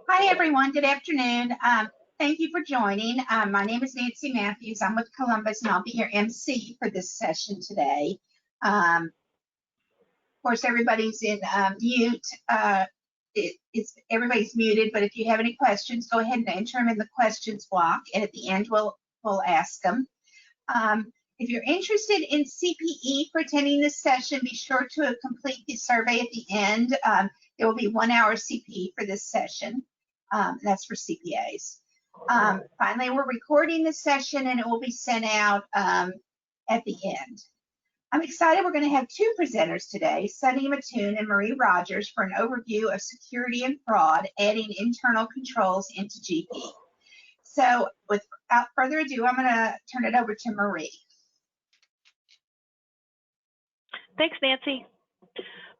Hi, everyone. Good afternoon. Thank you for joining. My name is Nancy Matthews. I'm with Columbus, and I'll be your MC for this session today. Of course, everybody's in mute. Everybody's muted, but if you have any questions, go ahead and enter them in the questions block, and at the end, we'll ask them. If you're interested in CPE for attending this session, be sure to complete the survey at the end. There will be 1 hour CPE for this session. That's for CPAs. Finally, we're recording this session and it will be sent out at the end. I'm excited. We're going to have two presenters today, Sunny Mattoon and Marie Rogers, for an overview of security and fraud, adding internal controls into GP. So without further ado, I'm going to turn it over to Marie. Thanks, Nancy.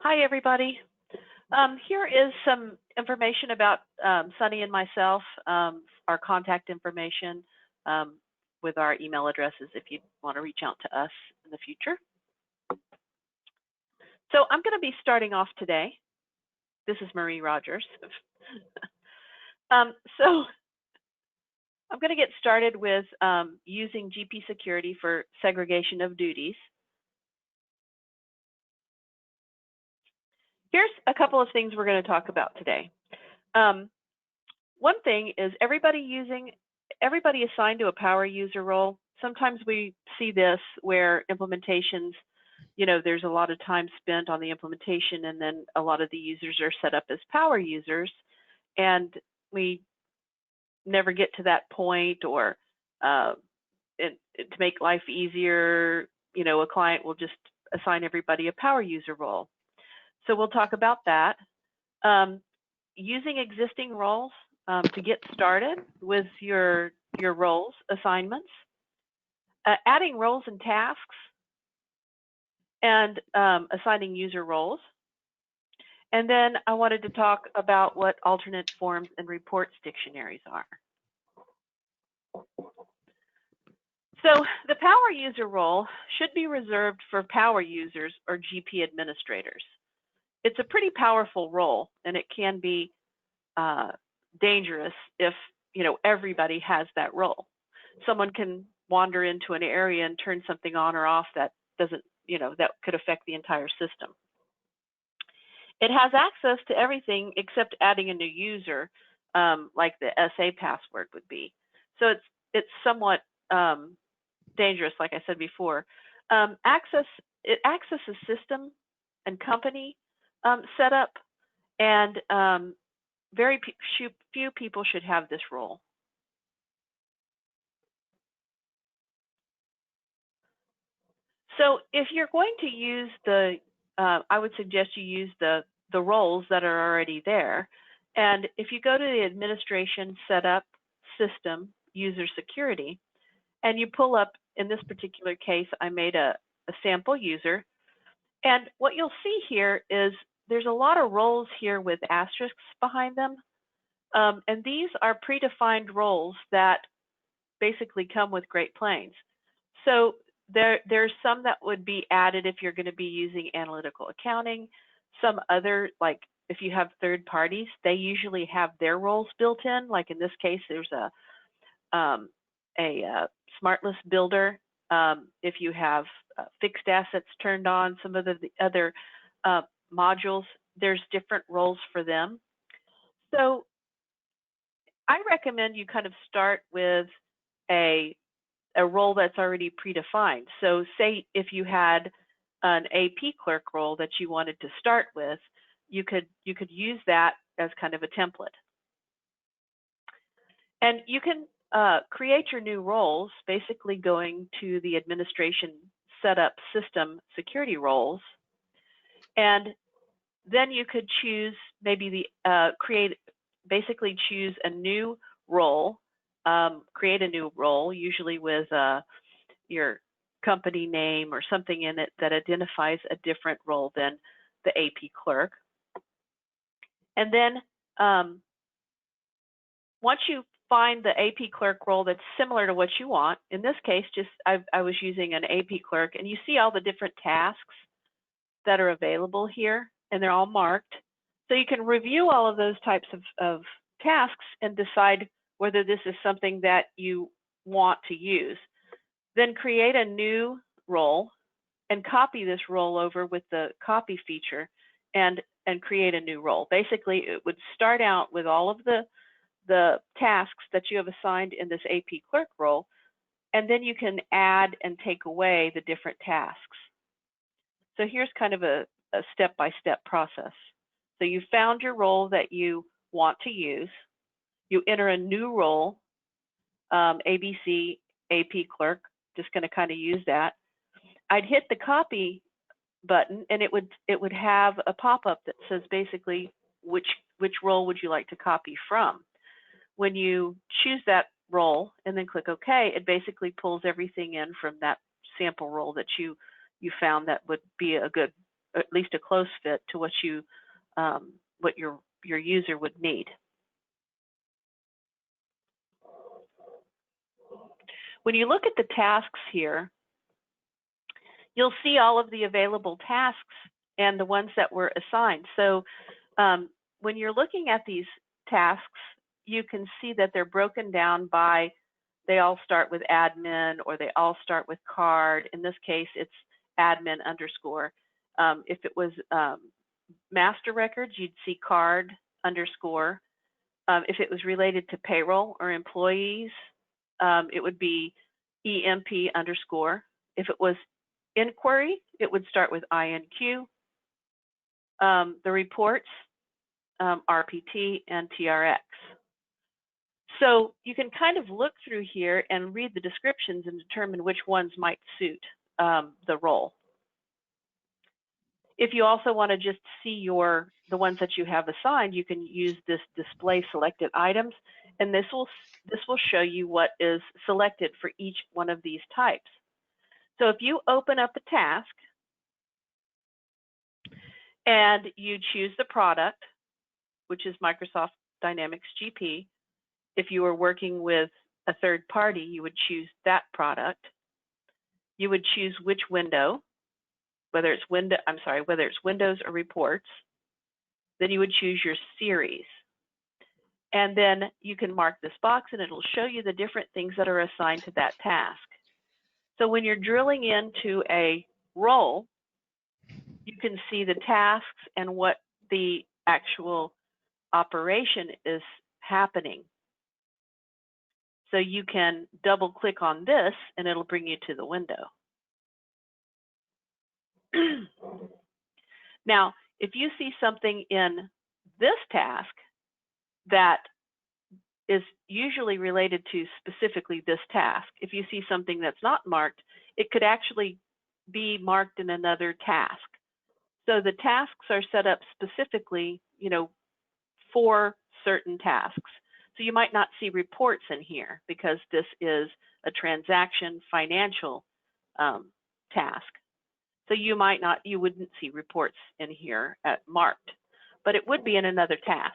Hi, everybody. Here is some information about Sunny and myself, our contact information with our email addresses if you want to reach out to us in the future. So I'm going to be starting off today. This is Marie Rogers. So I'm going to get started with using GP security for segregation of duties. Here's a couple of things we're going to talk about today. One thing is everybody assigned to a power user role. Sometimes we see this where implementations, there's a lot of time spent on the implementation, and then a lot of the users are set up as power users, and we never get to that point, or to make life easier, a client will just assign everybody a power user role. So we'll talk about that. Using existing roles to get started with your roles assignments, adding roles and tasks, and assigning user roles. And then I wanted to talk about what alternate forms and reports dictionaries are. So the power user role should be reserved for power users or GP administrators. It's a pretty powerful role, and it can be dangerous if everybody has that role. Someone can wander into an area and turn something on or off that doesn't, that could affect the entire system. It has access to everything except adding a new user, like the SA password would be. So it's somewhat dangerous, like I said before. It accesses system and company setup, and very few people should have this role. So if you're going to use I would suggest you use the roles that are already there. And if you go to the administration setup system user security, and you pull up, in this particular case, I made a sample user. And what you'll see here is there's a lot of roles here with asterisks behind them. And these are predefined roles that basically come with Great Plains. So there's some that would be added if you're going to be using analytical accounting. Some other, like if you have third parties, they usually have their roles built in. Like in this case, there's a smart list builder. If you have fixed assets turned on, some of the other modules, there's different roles for them. So I recommend you kind of start with a role that's already predefined. So say if you had an AP clerk role that you wanted to start with, you could use that as kind of a template. And you can create your new roles, basically going to the administration setup system security roles, and then you could choose maybe basically choose a new role, create a new role, usually with your company name or something in it that identifies a different role than the AP clerk. And then once you find the AP clerk role that's similar to what you want, in this case, I was using an AP clerk, and you see all the different tasks that are available here, and they're all marked. So you can review all of those types of tasks and decide whether this is something that you want to use. Then create a new role and copy this role over with the copy feature and create a new role. Basically, it would start out with all of the tasks that you have assigned in this AP clerk role, and then you can add and take away the different tasks. So here's kind of a step-by-step process. So you found your role that you want to use. You enter a new role, ABC AP clerk, just going to kind of use that. I'd hit the copy button and it would have a pop-up that says basically which role would you like to copy from. When you choose that role and then click OK, it basically pulls everything in from that sample role that you found that would be a good, at least a close fit to what you what your user would need. When you look at the tasks here, you'll see all of the available tasks and the ones that were assigned. So when you're looking at these tasks, you can see that they're broken down by, they all start with admin or they all start with card. In this case, it's admin underscore. If it was master records, you'd see card underscore. If it was related to payroll or employees, it would be EMP underscore. If it was inquiry, it would start with INQ. The reports, RPT and TRX. So you can kind of look through here and read the descriptions and determine which ones might suit the role. If you also want to just see the ones that you have assigned, you can use this display selected items, and this will show you what is selected for each one of these types. So if you open up a task and you choose the product, which is Microsoft Dynamics GP, if you were working with a third party, you would choose that product. You would choose which window, whether it's Windows or Reports. Then you would choose your series. And then you can mark this box and it'll show you the different things that are assigned to that task. So when you're drilling into a role, you can see the tasks and what the actual operation is happening. So you can double click on this and it'll bring you to the window. Now, if you see something in this task that is usually related to specifically this task, if you see something that's not marked, it could actually be marked in another task. So the tasks are set up specifically, for certain tasks. So you might not see reports in here because this is a transaction financial task. So you wouldn't see reports in here at marked, but it would be in another task.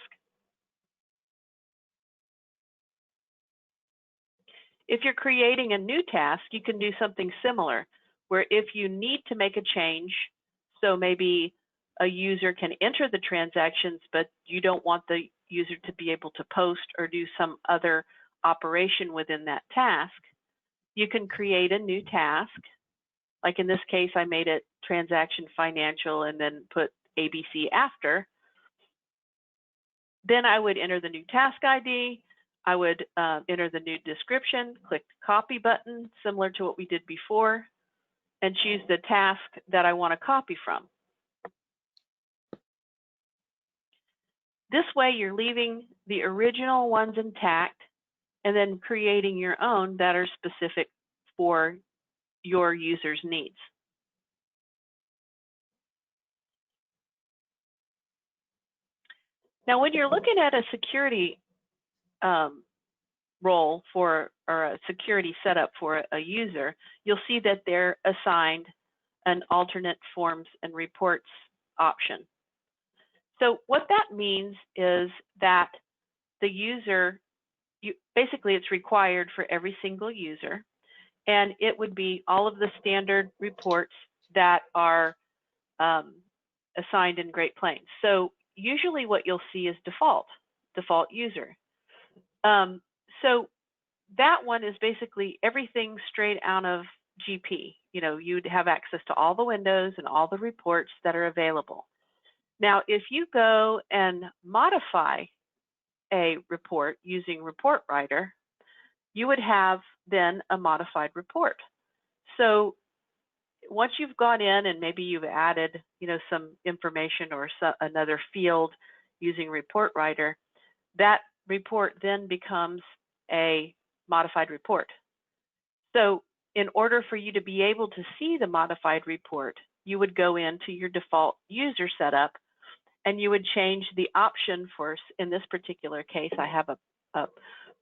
If you're creating a new task, you can do something similar, where if you need to make a change, so maybe a user can enter the transactions, but you don't want the user to be able to post or do some other operation within that task, you can create a new task. Like in this case, I made it transaction financial and then put ABC after. Then I would enter the new task ID. I would enter the new description, click the copy button, similar to what we did before, and choose the task that I want to copy from. This way, you're leaving the original ones intact and then creating your own that are specific for your user's needs. Now, when you're looking at a security role or a security setup for a user, you'll see that they're assigned an alternate forms and reports option. So what that means is that the user, basically it's required for every single user, and it would be all of the standard reports that are assigned in Great Plains. So usually what you'll see is default. default user. So that one is basically everything straight out of GP. You know, you'd have access to all the windows and all the reports that are available. Now, if you go and modify a report using Report Writer, you would have then a modified report. So once you've gone in and maybe you've added, you know, some information or another field using Report Writer, that report then becomes a modified report. So in order for you to be able to see the modified report, you would go into your default user setup and you would change the option for, in this particular case, I have a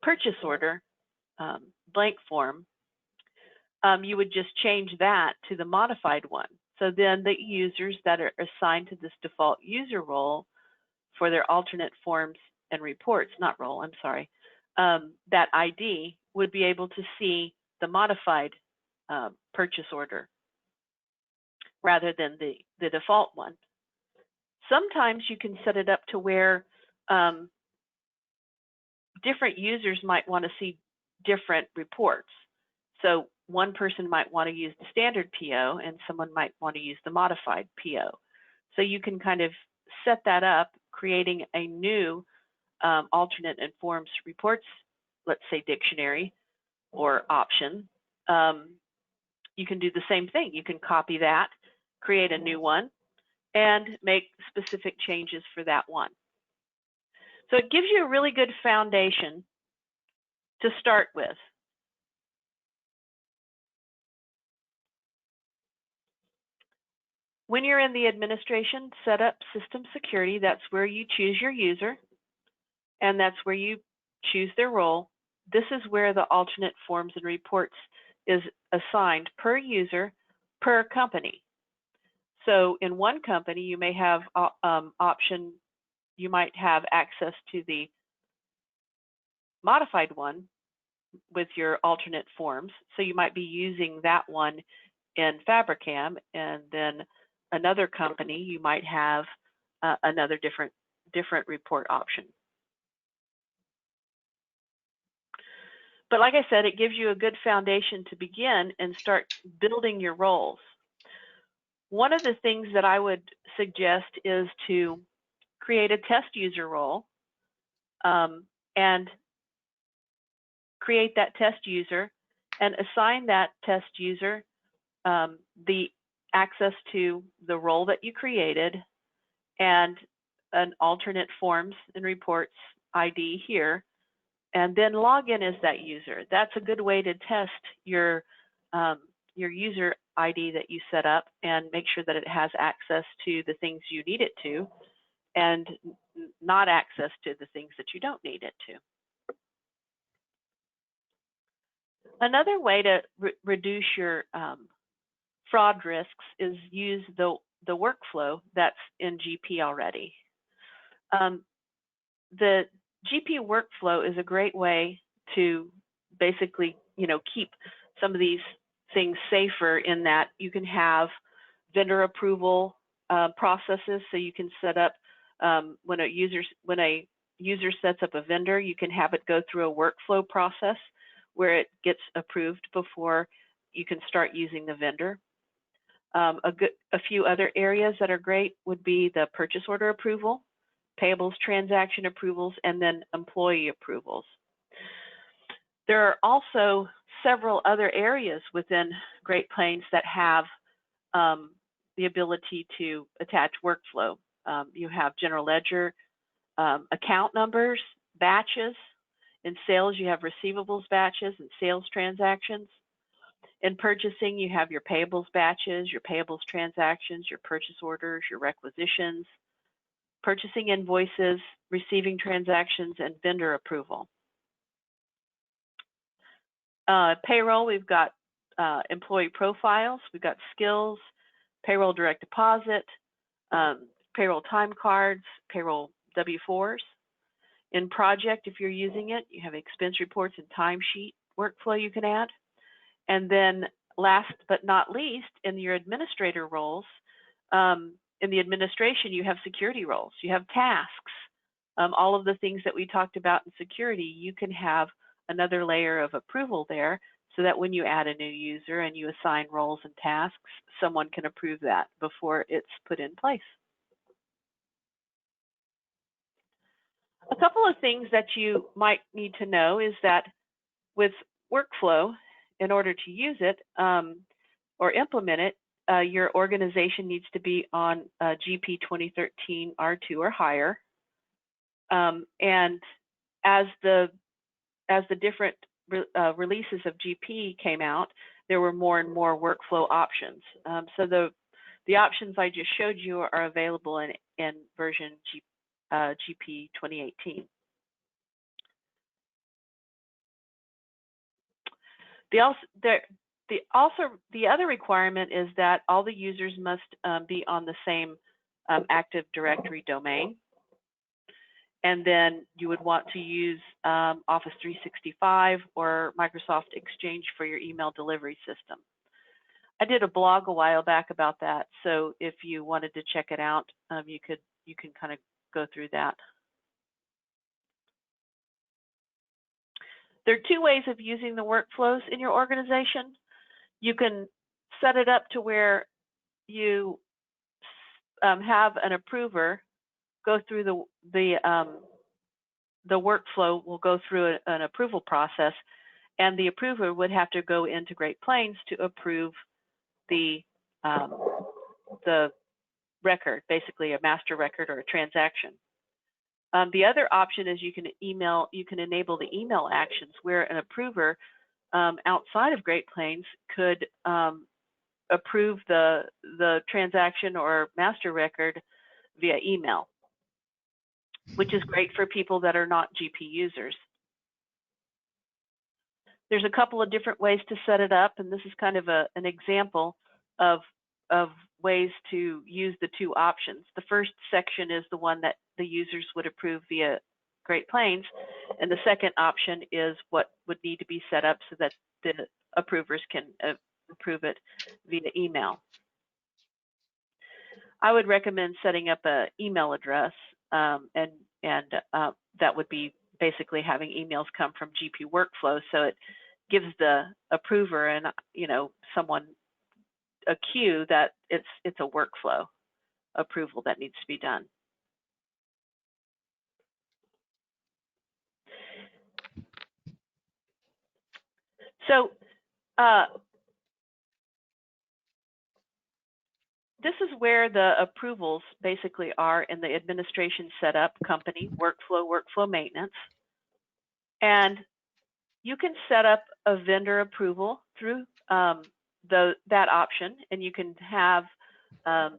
purchase order blank form. You would just change that to the modified one. So then the users that are assigned to this default user role for their alternate forms and reports, not role, I'm sorry, that ID would be able to see the modified purchase order rather than the default one. Sometimes you can set it up to where different users might want to see different reports. So one person might want to use the standard PO and someone might want to use the modified PO. So you can kind of set that up, creating a new alternate and forms reports, let's say dictionary or option. You can do the same thing. You can copy that, create a new one, and make specific changes for that one. So it gives you a really good foundation to start with. When you're in the administration setup system security, that's where you choose your user, and that's where you choose their role. This is where the alternate forms and reports is assigned per user, per company. So in one company, you may have option, you might have access to the modified one with your alternate forms. So you might be using that one in Fabricam, and then another company, you might have another different report option. But like I said, it gives you a good foundation to begin and start building your roles. One of the things that I would suggest is to create a test user role and create that test user and assign that test user the access to the role that you created and an alternate forms and reports ID here, and then log in as that user. That's a good way to test your user ID that you set up and make sure that it has access to the things you need it to and not access to the things that you don't need it to. Another way to reduce your fraud risks is use the workflow that's in GP already. The GP workflow is a great way to basically, keep some of these things safer in that you can have vendor approval processes. So you can set up when a user sets up a vendor, you can have it go through a workflow process where it gets approved before you can start using the vendor. A few other areas that are great would be the purchase order approval, payables transaction approvals, and then employee approvals. There are also several other areas within Great Plains that have the ability to attach workflow. You have general ledger, account numbers, batches. In sales, you have receivables batches and sales transactions. In purchasing, you have your payables batches, your payables transactions, your purchase orders, your requisitions, purchasing invoices, receiving transactions, and vendor approval. Payroll, we've got employee profiles, we've got skills, payroll direct deposit, payroll time cards, payroll W-4s. In project, if you're using it, you have expense reports and timesheet workflow you can add. And then last but not least, in your administrator roles, in the administration, you have security roles, you have tasks, all of the things that we talked about in security, you can have another layer of approval there so that when you add a new user and you assign roles and tasks, someone can approve that before it's put in place. A couple of things that you might need to know is that with workflow, in order to use it or implement it, your organization needs to be on GP 2013 R2 or higher. And as the different releases of GP came out, there were more and more workflow options. So the options I just showed you are available in version GP 2018. The other requirement is that all the users must be on the same Active Directory domain. And then you would want to use Office 365 or Microsoft Exchange for your email delivery system. I did a blog a while back about that, so if you wanted to check it out, you can kind of go through that. There are two ways of using the workflows in your organization. You can set it up to where you have an approver go through the workflow will go through an approval process, and the approver would have to go into Great Plains to approve the record, basically a master record or a transaction. The other option is you can enable the email actions where an approver outside of Great Plains could approve the transaction or master record via email, which is great for people that are not GP users. There's a couple of different ways to set it up, and this is kind of an example of ways to use the two options. The first section is the one that the users would approve via Great Plains, and the second option is what would need to be set up so that the approvers can approve it via email. I would recommend setting up an email address, and that would be basically having emails come from GP Workflow, so it gives the approver and someone a cue that it's a workflow approval that needs to be done. So this is where the approvals basically are in the administration setup, company, workflow maintenance. And you can set up a vendor approval through that option, and you can have a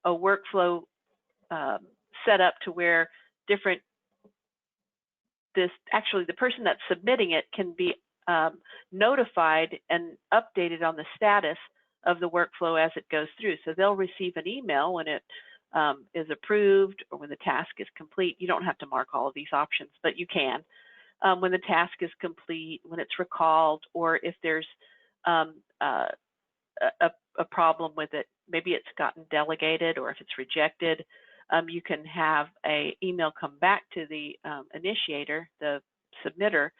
workflow set up to where actually the person that's submitting it can be notified and updated on the status of the workflow as it goes through. So they'll receive an email when it is approved or when the task is complete. You don't have to mark all of these options, but you can. When the task is complete, when it's recalled, or if there's a problem with it, maybe it's gotten delegated or if it's rejected, you can have an email come back to the initiator, the submitter,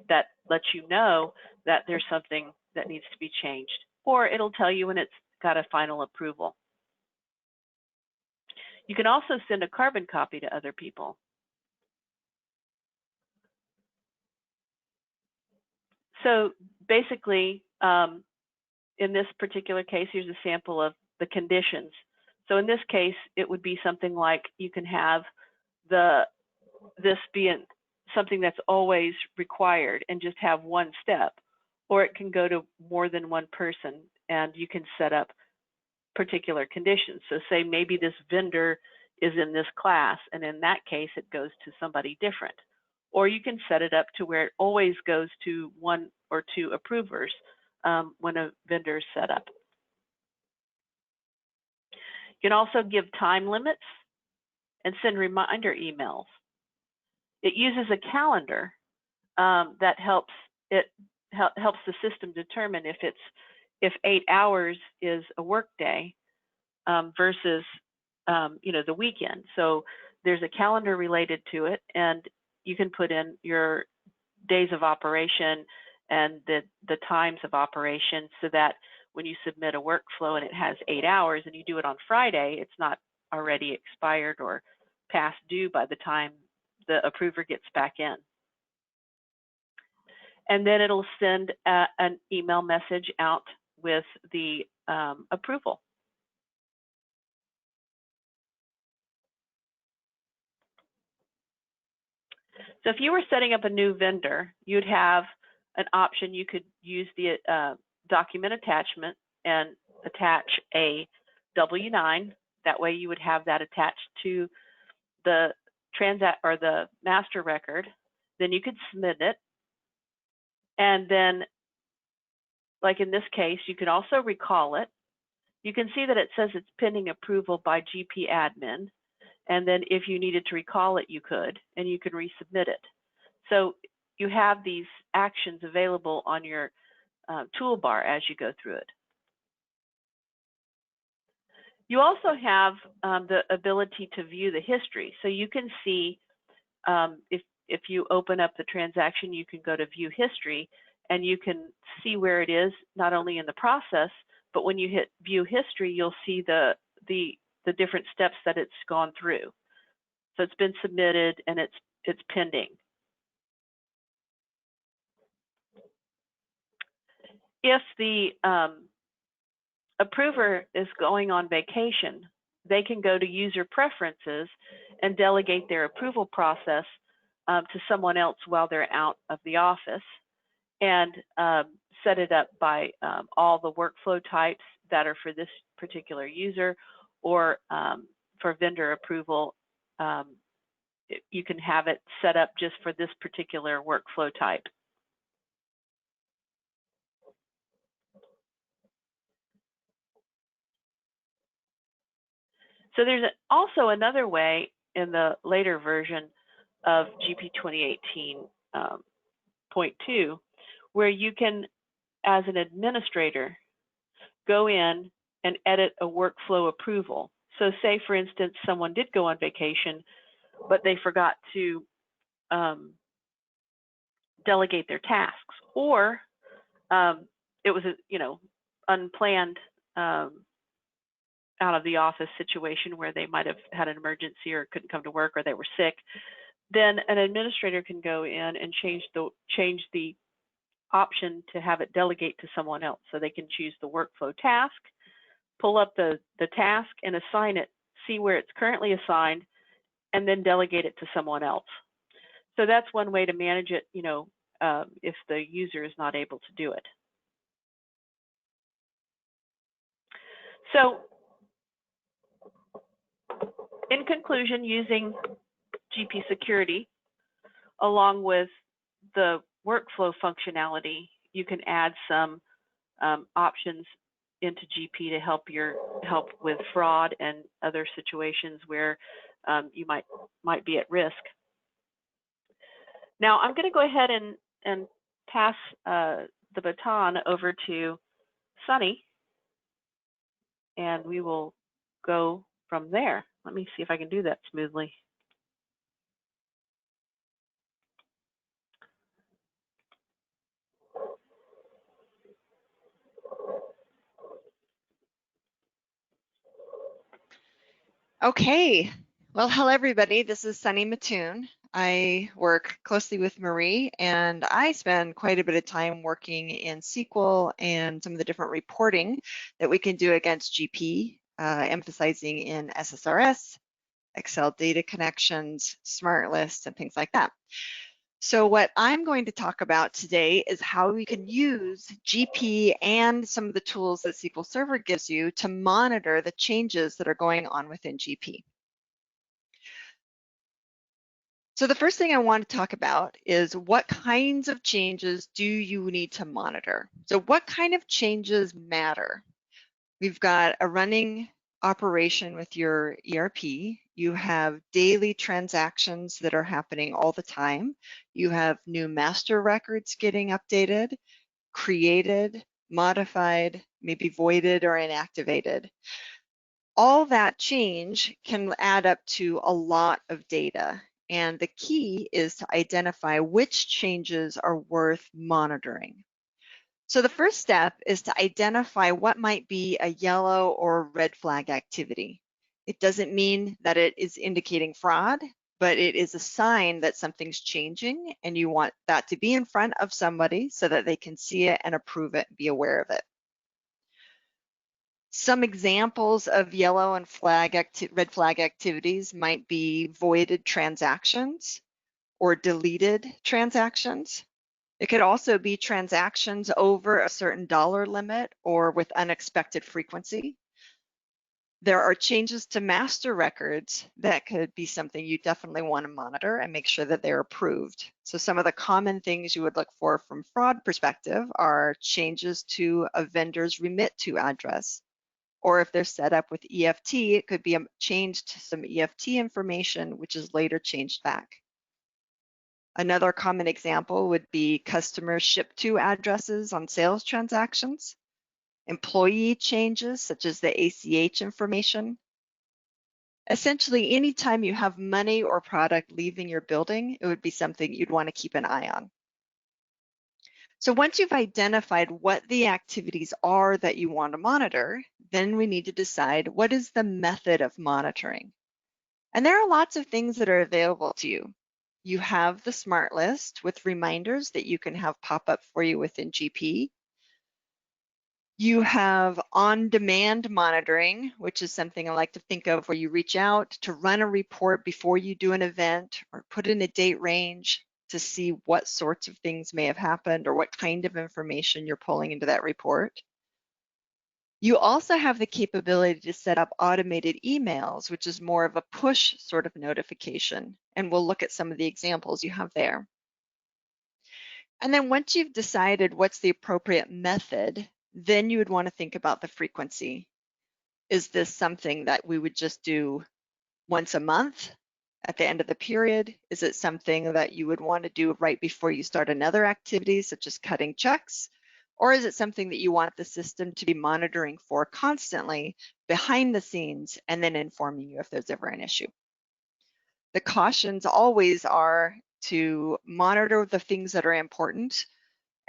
that lets you know that there's something that needs to be changed, or it'll tell you when it's got a final approval. You can also send a carbon copy to other people. So basically, in this particular case, here's a sample of the conditions. So in this case, it would be something like you can have this being something that's always required and just have one step, or it can go to more than one person and you can set up particular conditions. So say maybe this vendor is in this class, and in that case, it goes to somebody different. Or you can set it up to where it always goes to one or two approvers when a vendor is set up. You can also give time limits and send reminder emails. It uses a calendar that helps the system determine if 8 hours is a work day versus the weekend. So there's a calendar related to it, and you can put in your days of operation and the times of operation, so that when you submit a workflow and it has 8 hours and you do it on Friday, it's not already expired or past due by the time the approver gets back in. And then it'll send an email message out with the approval. So if you were setting up a new vendor, you'd have an option. You could use the document attachment and attach a W-9. That way you would have that attached to the the master record. Then you could submit it. And then, like in this case, you could also recall it. You can see that it says it's pending approval by GP admin. And then if you needed to recall it, you could, and you could resubmit it. So you have these actions available on your toolbar as you go through it. You also have the ability to view the history. So you can see, if you open up the transaction, you can go to view history, and you can see where it is, not only in the process, but when you hit view history, you'll see the different steps that it's gone through. So it's been submitted and it's pending. If the approver is going on vacation, they can go to user preferences and delegate their approval process to someone else while they're out of the office, and set it up by all the workflow types that are for this particular user, or for vendor approval, you can have it set up just for this particular workflow type. So there's also another way in the later version of GP 2018.2 where you can, as an administrator, go in and edit a workflow approval. So say, for instance, someone did go on vacation, but they forgot to delegate their tasks, or it was a unplanned out of the office situation where they might have had an emergency or couldn't come to work, or they were sick. Then an administrator can go in and change the option to have it delegate to someone else. So they can choose the workflow task, pull up the task and assign it, see where it's currently assigned, and then delegate it to someone else. So that's one way to manage it, if the user is not able to do it. So in conclusion, using GP Security along with the workflow functionality, you can add some options into GP to help with fraud and other situations where you might be at risk. Now I'm going to go ahead and pass the baton over to Sunny, and we will go from there. Let me see if I can do that smoothly. Okay, well, hello everybody. This is Sunny Mattoon. I work closely with Marie, and I spend quite a bit of time working in SQL and some of the different reporting that we can do against GP, emphasizing in SSRS, Excel data connections, smart lists, and things like that. So what I'm going to talk about today is how we can use GP and some of the tools that SQL Server gives you to monitor the changes that are going on within GP. So the first thing I want to talk about is what kinds of changes do you need to monitor? So what kind of changes matter? We've got a running operation with your ERP. You have daily transactions that are happening all the time. You have new master records getting updated, created, modified, maybe voided or inactivated. All that change can add up to a lot of data. And the key is to identify which changes are worth monitoring. So the first step is to identify what might be a yellow or red flag activity. It doesn't mean that it is indicating fraud, but it is a sign that something's changing and you want that to be in front of somebody so that they can see it and approve it and be aware of it. Some examples of yellow and red flag activities might be voided transactions or deleted transactions. It could also be transactions over a certain dollar limit or with unexpected frequency. There are changes to master records that could be something you definitely want to monitor and make sure that they're approved. So some of the common things you would look for from fraud perspective are changes to a vendor's remit to address. Or if they're set up with EFT, it could be a change to some EFT information, which is later changed back. Another common example would be customer ship to addresses on sales transactions, employee changes such as the ACH information. Essentially, anytime you have money or product leaving your building, it would be something you'd want to keep an eye on. So once you've identified what the activities are that you want to monitor, then we need to decide what is the method of monitoring. And there are lots of things that are available to you. You have the smart list with reminders that you can have pop up for you within GP. You have on-demand monitoring, which is something I like to think of where you reach out to run a report before you do an event or put in a date range to see what sorts of things may have happened or what kind of information you're pulling into that report. You also have the capability to set up automated emails, which is more of a push sort of notification. And we'll look at some of the examples you have there. And then once you've decided what's the appropriate method, then you would want to think about the frequency. Is this something that we would just do once a month at the end of the period? Is it something that you would want to do right before you start another activity, such as cutting checks? Or is it something that you want the system to be monitoring for constantly behind the scenes and then informing you if there's ever an issue? The cautions always are to monitor the things that are important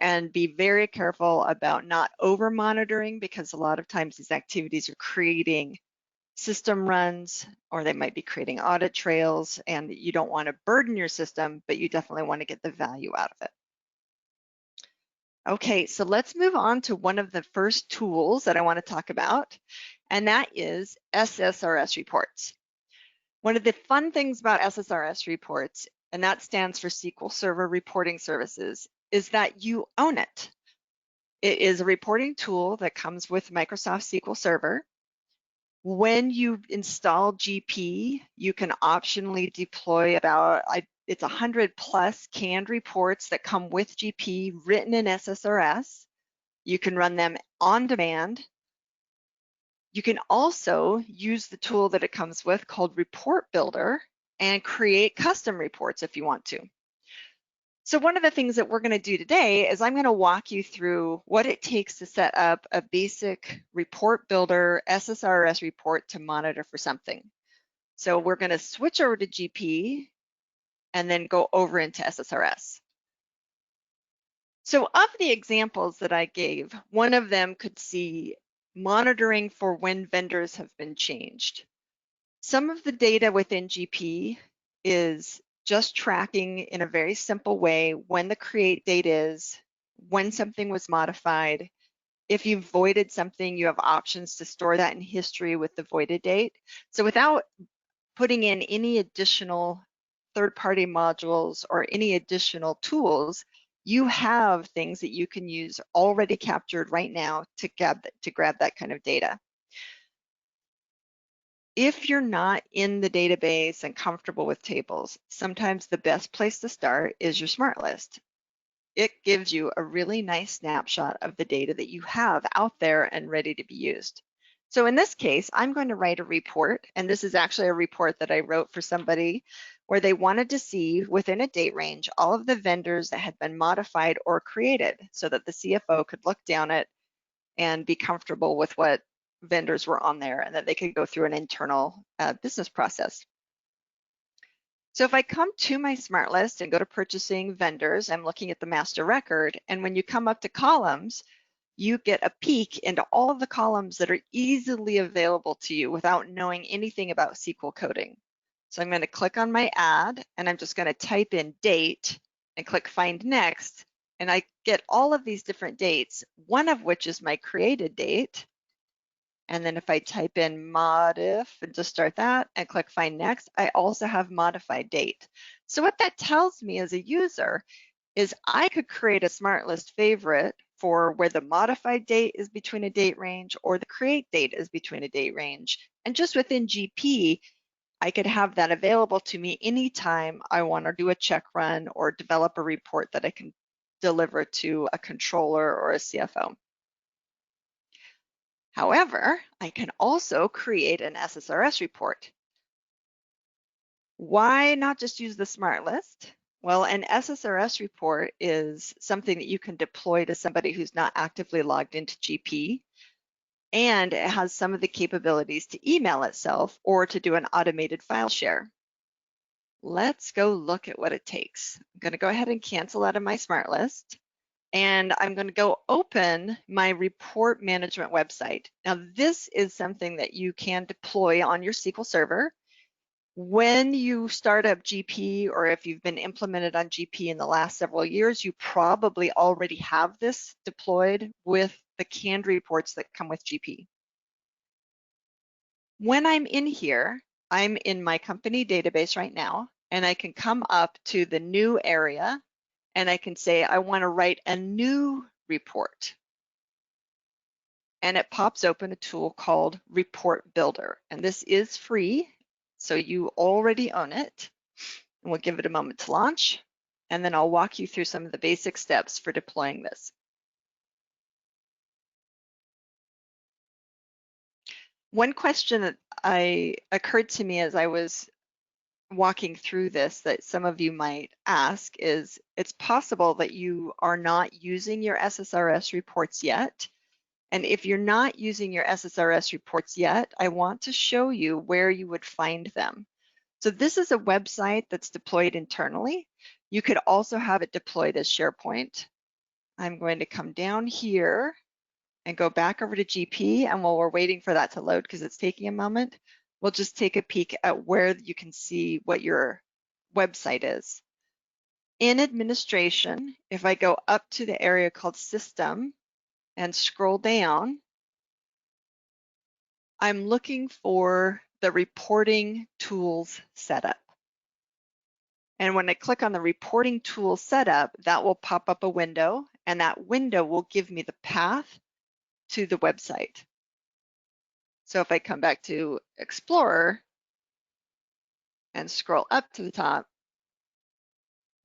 and be very careful about not over monitoring, because a lot of times these activities are creating system runs or they might be creating audit trails, and you don't want to burden your system, but you definitely want to get the value out of it. Okay, so let's move on to one of the first tools that I want to talk about, and that is SSRS Reports. One of the fun things about SSRS Reports, and that stands for SQL Server Reporting Services, is that you own it. It is a reporting tool that comes with Microsoft SQL Server. When you install GP, you can optionally deploy about, it's 100+ canned reports that come with GP written in SSRS. You can run them on demand. You can also use the tool that it comes with called Report Builder and create custom reports if you want to. So one of the things that we're going to do today is I'm going to walk you through what it takes to set up a basic report builder SSRS report to monitor for something. So we're going to switch over to GP and then go over into SSRS. So of the examples that I gave, one of them could see monitoring for when vendors have been changed. Some of the data within GP is just tracking in a very simple way when the create date is, when something was modified. If you voided something, you have options to store that in history with the voided date. So without putting in any additional third-party modules or any additional tools, you have things that you can use already captured right now to grab that kind of data. If you're not in the database and comfortable with tables, sometimes the best place to start is your smart list. It gives you a really nice snapshot of the data that you have out there and ready to be used. So in this case, I'm going to write a report, and this is actually a report that I wrote for somebody where they wanted to see within a date range all of the vendors that had been modified or created so that the CFO could look down it and be comfortable with what vendors were on there and that they could go through an internal business process. So if I come to my smart list and go to purchasing vendors, I'm looking at the master record. And when you come up to columns, you get a peek into all of the columns that are easily available to you without knowing anything about SQL coding. So I'm going to click on my ad and I'm just going to type in date and click find next. And I get all of these different dates, one of which is my created date. And then if I type in modif and just start that and click find next, I also have modified date. So what that tells me as a user is I could create a smart list favorite for where the modified date is between a date range or the create date is between a date range. And just within GP, I could have that available to me anytime I want to do a check run or develop a report that I can deliver to a controller or a CFO. However, I can also create an SSRS report. Why not just use the smart list? Well, an SSRS report is something that you can deploy to somebody who's not actively logged into GP, and it has some of the capabilities to email itself or to do an automated file share. Let's go look at what it takes. I'm going to go ahead and cancel out of my smart list. And I'm going to go open my report management website. Now, this is something that you can deploy on your SQL Server. When you start up GP, or if you've been implemented on GP in the last several years, you probably already have this deployed with the canned reports that come with GP. When I'm in here, I'm in my company database right now, and I can come up to the new area and I can say, I want to write a new report. And it pops open a tool called Report Builder. And this is free, so you already own it. And we'll give it a moment to launch. And then I'll walk you through some of the basic steps for deploying this. One question that occurred to me as I was walking through this that some of you might ask is, it's possible that you are not using your SSRS reports yet. And if you're not using your SSRS reports yet, I want to show you where you would find them. So this is a website that's deployed internally. You could also have it deployed as SharePoint. I'm going to come down here and go back over to GP, and while we're waiting for that to load because it's taking a moment, we'll just take a peek at where you can see what your website is. In administration, if I go up to the area called System and scroll down, I'm looking for the reporting tools setup. And when I click on the reporting tools setup, that will pop up a window, and that window will give me the path to the website. So if I come back to Explorer and scroll up to the top,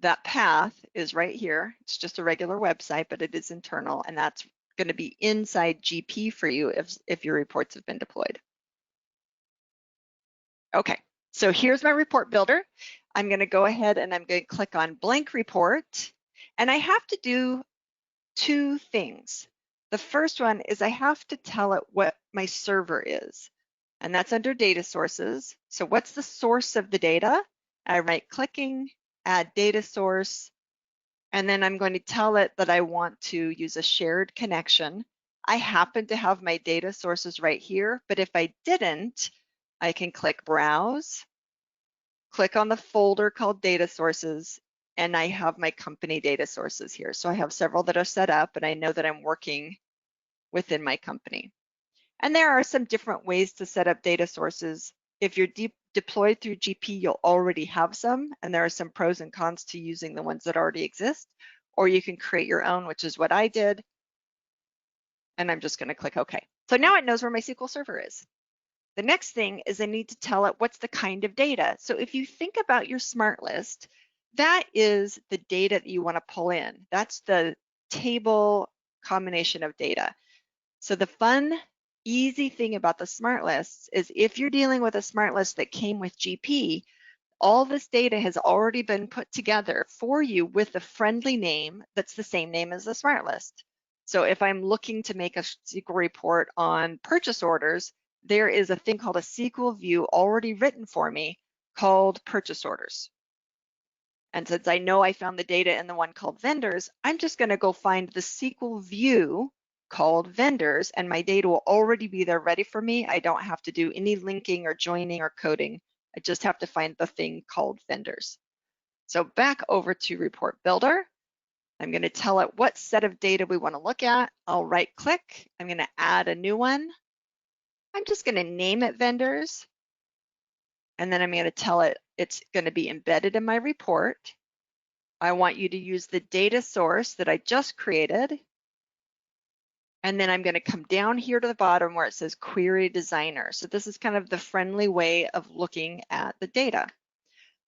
that path is right here. It's just a regular website, but it is internal, and that's going to be inside GP for you if your reports have been deployed. Okay, so here's my report builder. I'm going to go ahead and I'm going to click on blank report, and I have to do two things. The first one is I have to tell it what my server is, and that's under data sources. So what's the source of the data? I'm right clicking, add data source, and then I'm going to tell it that I want to use a shared connection. I happen to have my data sources right here, but if I didn't, I can click Browse, click on the folder called Data Sources, and I have my company data sources here. So I have several that are set up, and I know that I'm working within my company. And there are some different ways to set up data sources. If you're deployed through GP, you'll already have some, and there are some pros and cons to using the ones that already exist, or you can create your own, which is what I did. And I'm just going to click OK. So now it knows where my SQL Server is. The next thing is I need to tell it what's the kind of data. So if you think about your smart list, that is the data that you want to pull in. That's the table combination of data. So the fun, easy thing about the smart lists is if you're dealing with a smart list that came with GP, all this data has already been put together for you with a friendly name that's the same name as the smart list. So if I'm looking to make a SQL report on purchase orders, there is a thing called a SQL view already written for me called purchase orders. And since I know I found the data in the one called vendors, I'm just going to go find the SQL view called vendors, and my data will already be there ready for me. I don't have to do any linking or joining or coding. I just have to find the thing called vendors. So back over to Report Builder. I'm going to tell it what set of data we want to look at. I'll right click. I'm going to add a new one. I'm just going to name it vendors. And then I'm going to tell it it's going to be embedded in my report. I want you to use the data source that I just created. And then I'm going to come down here to the bottom where it says Query Designer. So this is kind of the friendly way of looking at the data.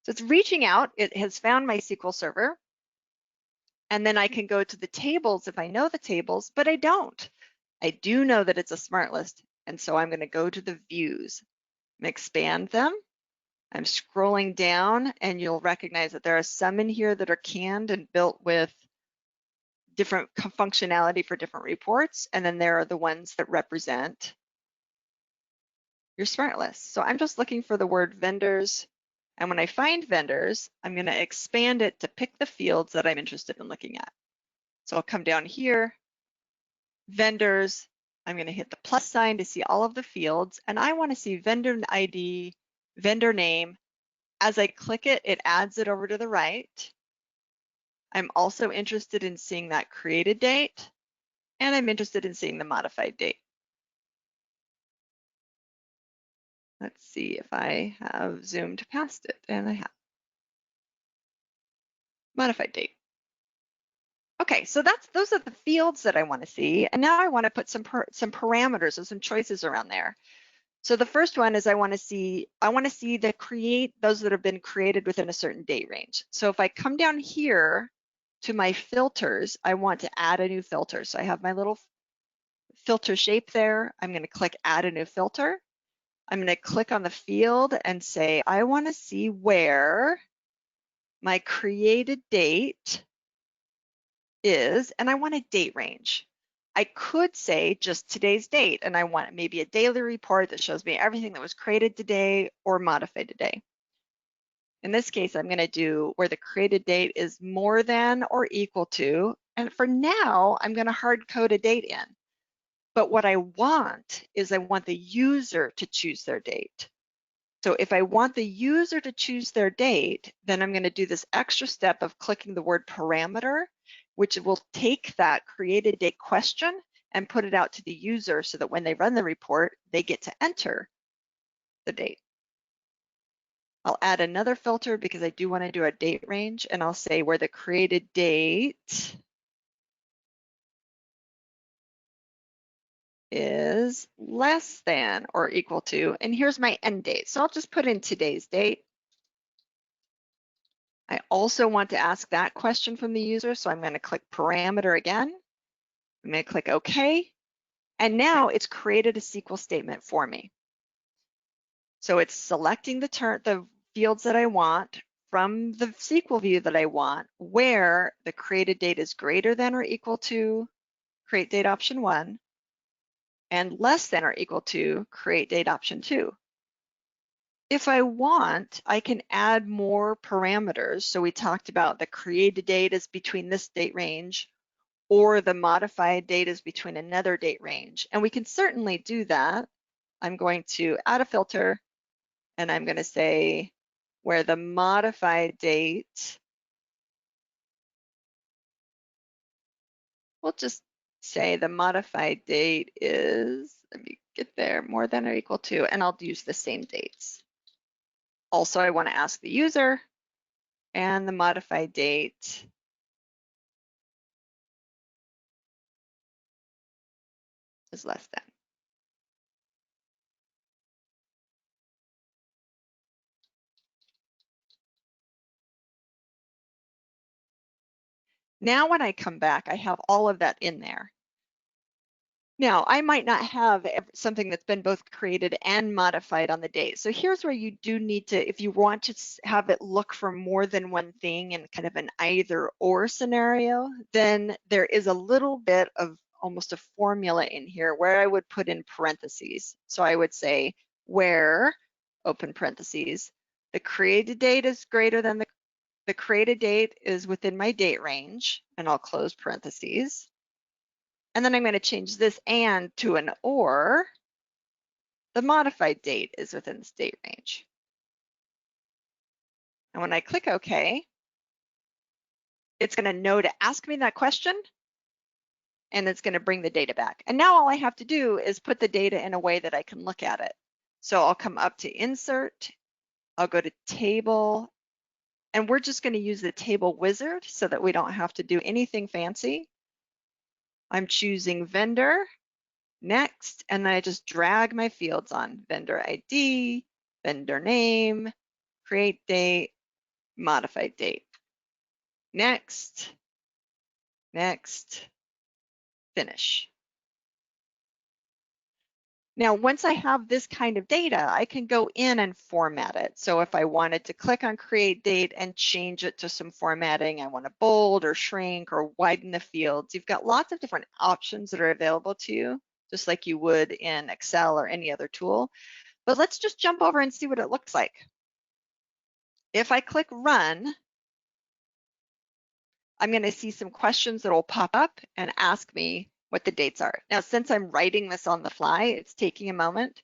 So it's reaching out. It has found my SQL Server. And then I can go to the tables if I know the tables, but I don't. I do know that it's a smart list. And so I'm going to go to the views and expand them. I'm scrolling down and you'll recognize that there are some in here that are canned and built with different functionality for different reports. And then there are the ones that represent your smart list. So I'm just looking for the word vendors. And when I find vendors, I'm going to expand it to pick the fields that I'm interested in looking at. So I'll come down here, vendors. I'm going to hit the plus sign to see all of the fields. And I want to see vendor ID, vendor name. As I click it, it adds it over to the right. I'm also interested in seeing that created date, and I'm interested in seeing the modified date. Let's see if I have zoomed past it, and I have. Modified date. Okay, so those are the fields that I want to see, and now I want to put some parameters or some choices around there. So the first one is I want to see those that have been created within a certain date range. So if I come down here to my filters, I want to add a new filter. So I have my little filter shape there. I'm going to click Add a new filter. I'm going to click on the field and say, I want to see where my created date is, and I want a date range. I could say just today's date, and I want maybe a daily report that shows me everything that was created today or modified today. In this case, I'm going to do where the created date is more than or equal to, and for now, I'm going to hard code a date in. But what I want is I want the user to choose their date. So if I want the user to choose their date, then I'm going to do this extra step of clicking the word parameter, which will take that created date question and put it out to the user so that when they run the report, they get to enter the date. I'll add another filter because I do want to do a date range, and I'll say where the created date is less than or equal to, and here's my end date. So I'll just put in today's date. I also want to ask that question from the user, so I'm going to click parameter again. I'm going to click OK, and now it's created a SQL statement for me. So it's selecting the fields that I want from the SQL view that I want, where the created date is greater than or equal to create date option 1, and less than or equal to create date option 2. If I want, I can add more parameters. So we talked about the created date is between this date range, or the modified date is between another date range. And we can certainly do that. I'm going to add a filter, and I'm going to say where the modified date, we'll just say the modified date is, let me get there, more than or equal to, and I'll use the same dates. Also, I want to ask the user, and the modified date is less than. Now when I come back, I have all of that in there. Now, I might not have something that's been both created and modified on the date. So here's where you do need to, if you want to have it look for more than one thing in kind of an either or scenario, then there is a little bit of almost a formula in here where I would put in parentheses. So I would say where, open parentheses, the created date is greater than the created date is within my date range, and I'll close parentheses. And then I'm going to change this and to an or, the modified date is within this date range. And when I click OK, it's going to know to ask me that question, and it's going to bring the data back. And now all I have to do is put the data in a way that I can look at it. So I'll come up to Insert, I'll go to Table, and we're just going to use the Table Wizard so that we don't have to do anything fancy. I'm choosing Vendor, Next, and then I just drag my fields on Vendor ID, Vendor Name, Create Date, Modified Date. Next, Next, Finish. Now, once I have this kind of data, I can go in and format it. So if I wanted to click on Create Date and change it to some formatting, I want to bold or shrink or widen the fields. You've got lots of different options that are available to you, just like you would in Excel or any other tool. But let's just jump over and see what it looks like. If I click Run, I'm going to see some questions that will pop up and ask me what the dates are. Now, since I'm writing this on the fly, it's taking a moment,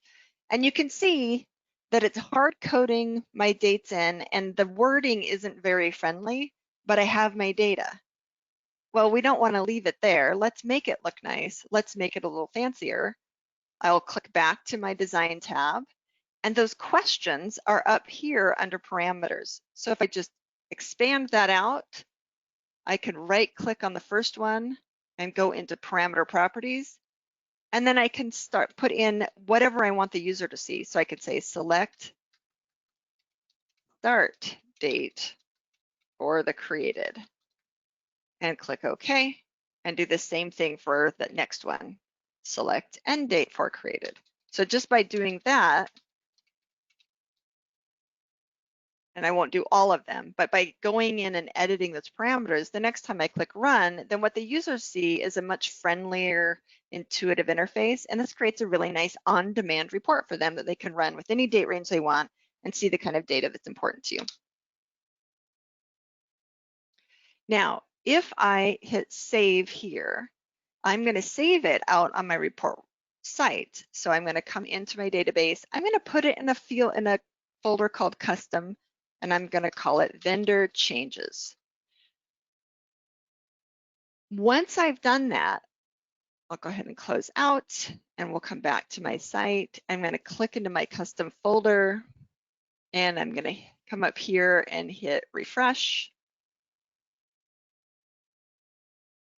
and you can see that it's hard coding my dates in, and the wording isn't very friendly, but I have my data. Well, we don't want to leave it there. Let's make it look nice. Let's make it a little fancier. I'll click back to my Design tab, and those questions are up here under Parameters. So if I just expand that out, I can right-click on the first one and go into Parameter Properties, and then I can put in whatever I want the user to see. So I could say Select Start Date for the created, and click OK, and do the same thing for the next one. Select End Date for created. So just by doing that, and I won't do all of them, but by going in and editing those parameters, the next time I click Run, then what the users see is a much friendlier, intuitive interface, and this creates a really nice on-demand report for them that they can run with any date range they want and see the kind of data that's important to you. Now, if I hit Save here, I'm going to save it out on my report site. So I'm going to come into my database. I'm going to put it in a folder called Custom, and I'm going to call it Vendor Changes. Once I've done that, I'll go ahead and close out, and we'll come back to my site. I'm going to click into my custom folder, and I'm going to come up here and hit Refresh.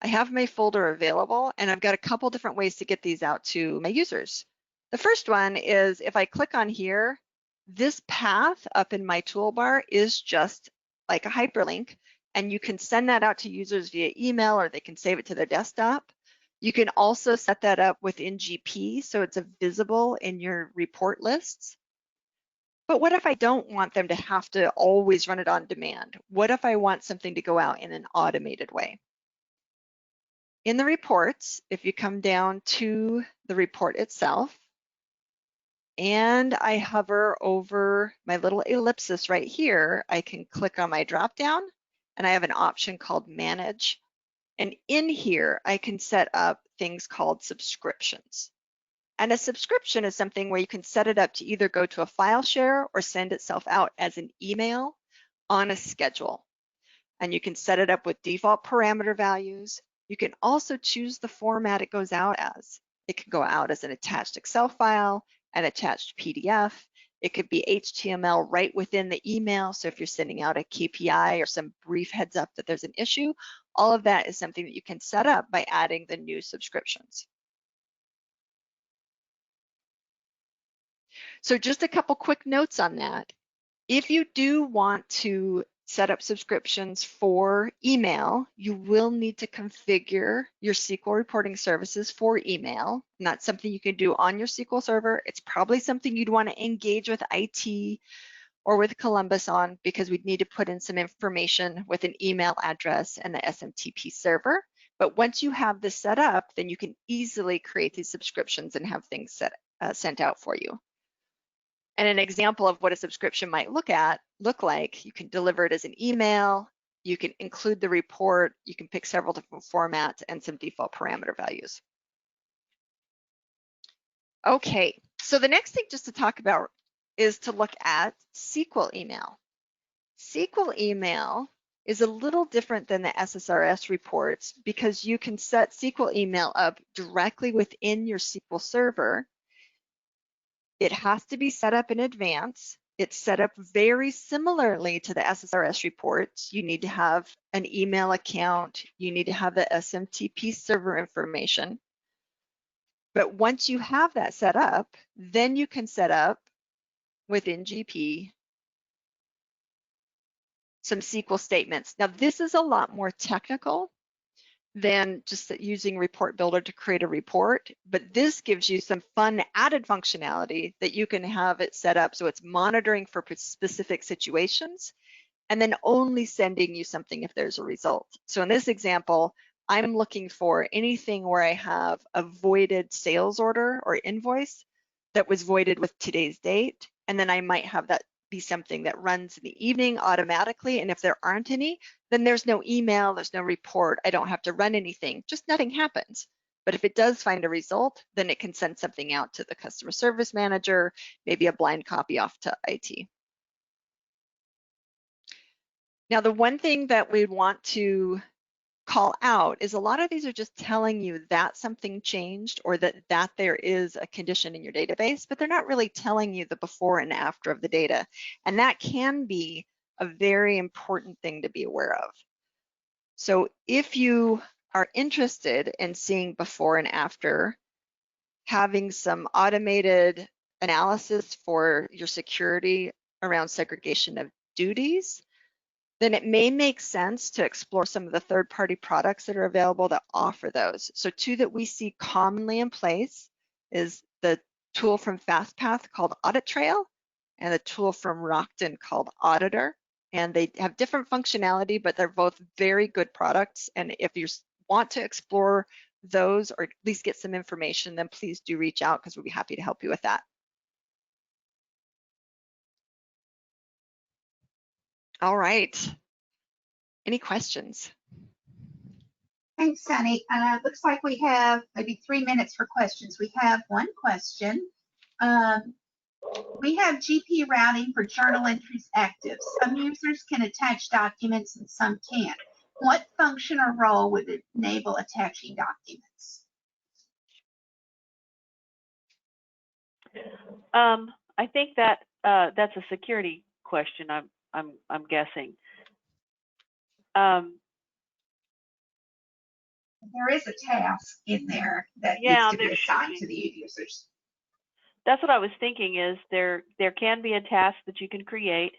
I have my folder available, and I've got a couple different ways to get these out to my users. The first one is if I click on here, this path up in my toolbar is just like a hyperlink, and you can send that out to users via email, or they can save it to their desktop. You can also set that up within GP, so it's visible in your report lists. But what if I don't want them to have to always run it on demand? What if I want something to go out in an automated way? In the reports, if you come down to the report itself, and I hover over my little ellipsis right here, I can click on my drop-down, and I have an option called Manage. And in here, I can set up things called subscriptions. And a subscription is something where you can set it up to either go to a file share or send itself out as an email on a schedule. And you can set it up with default parameter values. You can also choose the format it goes out as. It can go out as an attached Excel file, an attached PDF. It could be HTML right within the email. So if you're sending out a KPI or some brief heads up that there's an issue, all of that is something that you can set up by adding the new subscriptions. So just a couple quick notes on that. If you do want to set up subscriptions for email, you will need to configure your SQL reporting services for email. And that's something you can do on your SQL Server. It's probably something you'd want to engage with IT or with Columbus on, because we'd need to put in some information with an email address and the SMTP server. But once you have this set up, then you can easily create these subscriptions and have things sent out for you. And an example of what a subscription might look like, you can deliver it as an email, you can include the report, you can pick several different formats and some default parameter values. Okay, so the next thing just to talk about is to look at SQL email. SQL email is a little different than the SSRS reports because you can set SQL email up directly within your SQL Server. It has to be set up in advance. It's set up very similarly to the SSRS reports. You need to have an email account. You need to have the SMTP server information. But once you have that set up, then you can set up within GP some SQL statements. Now, this is a lot more technical than just using Report Builder to create a report, but this gives you some fun added functionality that you can have it set up so it's monitoring for specific situations and then only sending you something if there's a result. So in this example, I'm looking for anything where I have a voided sales order or invoice that was voided with today's date, and then I might have that be something that runs in the evening automatically, and if there aren't any, then there's no email, there's no report, I don't have to run anything, just nothing happens. But if it does find a result, then it can send something out to the customer service manager, maybe a blind copy off to IT. Now, the one thing that we want to call out is a lot of these are just telling you that something changed or that there is a condition in your database, but they're not really telling you the before and after of the data. And that can be a very important thing to be aware of. So if you are interested in seeing before and after, having some automated analysis for your security around segregation of duties, then it may make sense to explore some of the third-party products that are available that offer those. So two that we see commonly in place is the tool from FastPath called Audit Trail and the tool from Rockton called Auditor. And they have different functionality, but they're both very good products. And if you want to explore those or at least get some information, then please do reach out because we'll be happy to help you with that. All right. Any questions? Thanks, Sunny. Looks like we have maybe 3 minutes for questions. We have one question. We have GP routing for journal entries active. Some users can attach documents and some can't. What function or role would enable attaching documents? I think that that's a security question. I'm guessing. There is a task in there that Yeah, needs to be there should assigned be. to the users. That's what I was thinking. Is there can be a task that you can create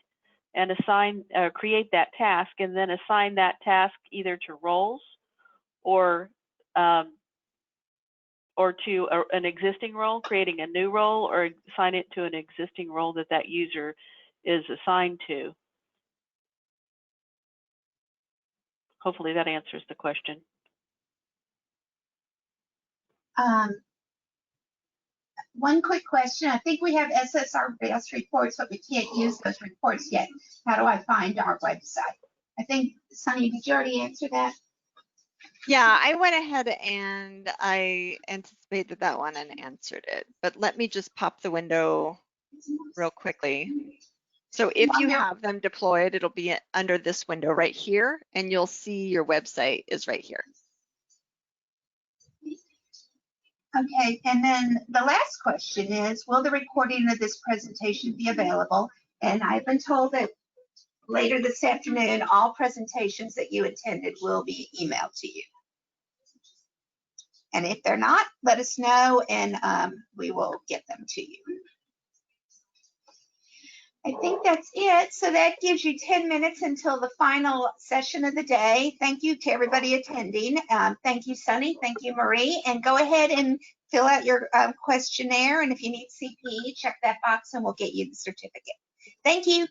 and assign create that task and then assign that task either to roles or to an existing role, creating a new role, or assign it to an existing role that that user is assigned to. Hopefully that answers the question. One quick question. I think we have SSRS reports, but we can't use those reports yet. How do I find our website? I think, Sunny, did you already answer that? Yeah, I went ahead and I anticipated that one and answered it, but let me just pop the window real quickly. So if you have them deployed, it'll be under this window right here, and you'll see your website is right here. Okay, and then the last question is, will the recording of this presentation be available? And I've been told that later this afternoon, all presentations that you attended will be emailed to you. And if they're not, let us know and we will get them to you. I think that's it. So that gives you 10 minutes until the final session of the day. Thank you to everybody attending. Thank you, Sunny. Thank you, Marie. And go ahead and fill out your questionnaire. And if you need CPE, check that box and we'll get you the certificate. Thank you.